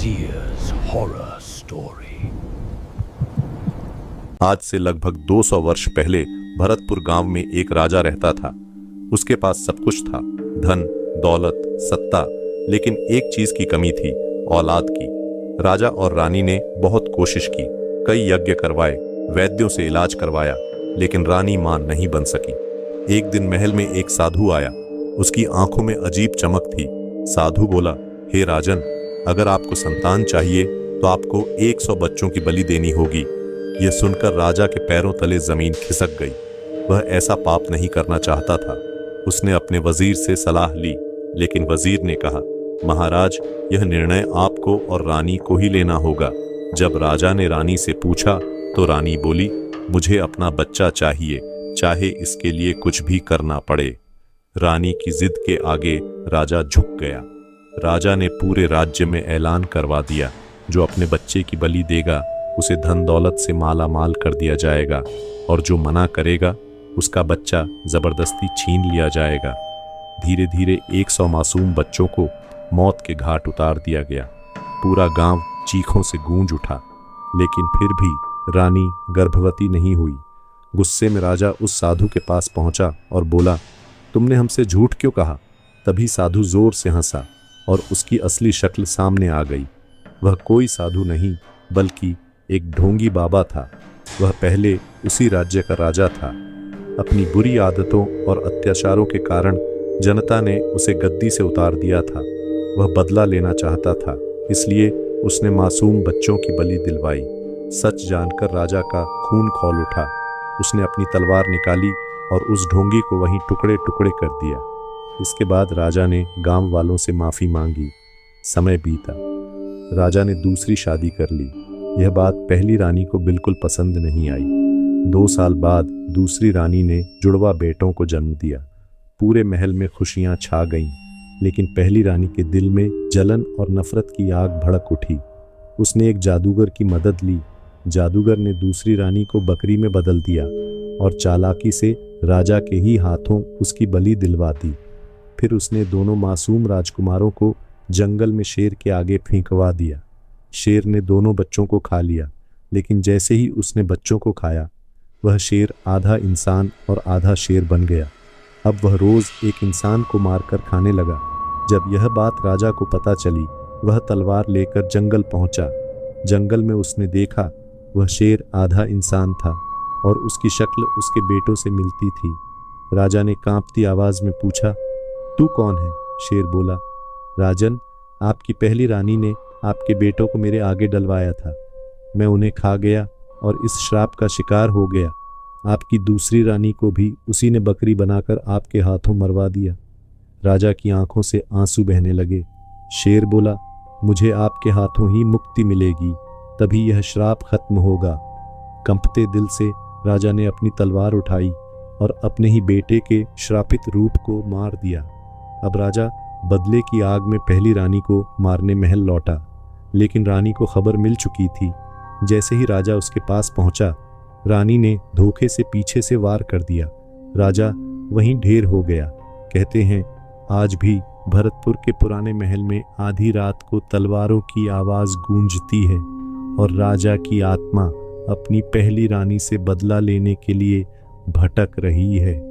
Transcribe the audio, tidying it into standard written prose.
Sears Horror Story। आज से लगभग 200 वर्ष पहले भरतपुर गांव में एक राजा रहता था। उसके पास सब कुछ था, धन, दौलत, सत्ता, लेकिन एक चीज की कमी थी, औलाद की। राजा और रानी ने बहुत कोशिश की, कई यज्ञ करवाए, वैद्यों से इलाज करवाया, लेकिन रानी मां नहीं बन सकी। एक दिन महल में एक साधु आया। उसकी आंखों में अजीब चमक थी। साधु बोला, हे राजन, अगर आपको संतान चाहिए तो आपको 100 बच्चों की बलि देनी होगी। यह सुनकर राजा के पैरों तले जमीन खिसक गई। वह ऐसा पाप नहीं करना चाहता था। उसने अपने वजीर से सलाह ली, लेकिन वजीर ने कहा, महाराज, यह निर्णय आपको और रानी को ही लेना होगा। जब राजा ने रानी से पूछा तो रानी बोली, मुझे अपना बच्चा चाहिए, चाहे इसके लिए कुछ भी करना पड़े। रानी की जिद के आगे राजा झुक गया। राजा ने पूरे राज्य में ऐलान करवा दिया, जो अपने बच्चे की बलि देगा उसे धन दौलत से माला माल कर दिया जाएगा, और जो मना करेगा उसका बच्चा जबरदस्ती छीन लिया जाएगा। धीरे धीरे 100 मासूम बच्चों को मौत के घाट उतार दिया गया। पूरा गांव चीखों से गूंज उठा, लेकिन फिर भी रानी गर्भवती नहीं हुई। गुस्से में राजा उस साधु के पास पहुंचा और बोला, तुमने हमसे झूठ क्यों कहा? तभी साधु जोर से हंसा और उसकी असली शक्ल सामने आ गई। वह कोई साधु नहीं, बल्कि एक ढोंगी बाबा था। वह पहले उसी राज्य का राजा था। अपनी बुरी आदतों और अत्याचारों के कारण जनता ने उसे गद्दी से उतार दिया था। वह बदला लेना चाहता था, इसलिए उसने मासूम बच्चों की बलि दिलवाई। सच जानकर राजा का खून खौल उठा। उसने अपनी तलवार निकाली और उस ढोंगी को वहीं टुकड़े टुकड़े कर दिया। इसके बाद राजा ने गांव वालों से माफी मांगी। समय बीता। राजा ने दूसरी शादी कर ली। यह बात पहली रानी को बिल्कुल पसंद नहीं आई। 2 साल बाद दूसरी रानी ने जुड़वा बेटों को जन्म दिया। पूरे महल में खुशियां छा गईं, लेकिन पहली रानी के दिल में जलन और नफरत की आग भड़क उठी। उसने एक जादूगर की मदद ली। जादूगर ने दूसरी रानी को बकरी में बदल दिया और चालाकी से राजा के ही हाथों उसकी बलि दिलवा दी। फिर उसने दोनों मासूम राजकुमारों को जंगल में शेर के आगे फेंकवा दिया। शेर ने दोनों बच्चों को खा लिया, लेकिन जैसे ही उसने बच्चों को खाया, वह शेर आधा इंसान और आधा शेर बन गया। अब वह रोज एक इंसान को मारकर खाने लगा। जब यह बात राजा को पता चली, वह तलवार लेकर जंगल पहुंचा। जंगल में उसने देखा वह शेर आधा इंसान था और उसकी शक्ल उसके बेटों से मिलती थी। राजा ने कांपती आवाज में पूछा, तू कौन है? शेर बोला, राजन, आपकी पहली रानी ने आपके बेटों को मेरे आगे डलवाया था। मैं उन्हें खा गया और इस श्राप का शिकार हो गया। आपकी दूसरी रानी को भी उसी ने बकरी बनाकर आपके हाथों मरवा दिया। राजा की आंखों से आंसू बहने लगे। शेर बोला, मुझे आपके हाथों ही मुक्ति मिलेगी, तभी यह श्राप खत्म होगा। कंपते दिल से राजा ने अपनी तलवार उठाई और अपने ही बेटे के श्रापित रूप को मार दिया। अब राजा बदले की आग में पहली रानी को मारने महल लौटा, लेकिन रानी को खबर मिल चुकी थी। जैसे ही राजा उसके पास पहुंचा, रानी ने धोखे से पीछे से वार कर दिया। राजा वहीं ढेर हो गया। कहते हैं, आज भी भरतपुर के पुराने महल में आधी रात को तलवारों की आवाज गूंजती है और राजा की आत्मा अपनी पहली रानी से बदला लेने के लिए भटक रही है।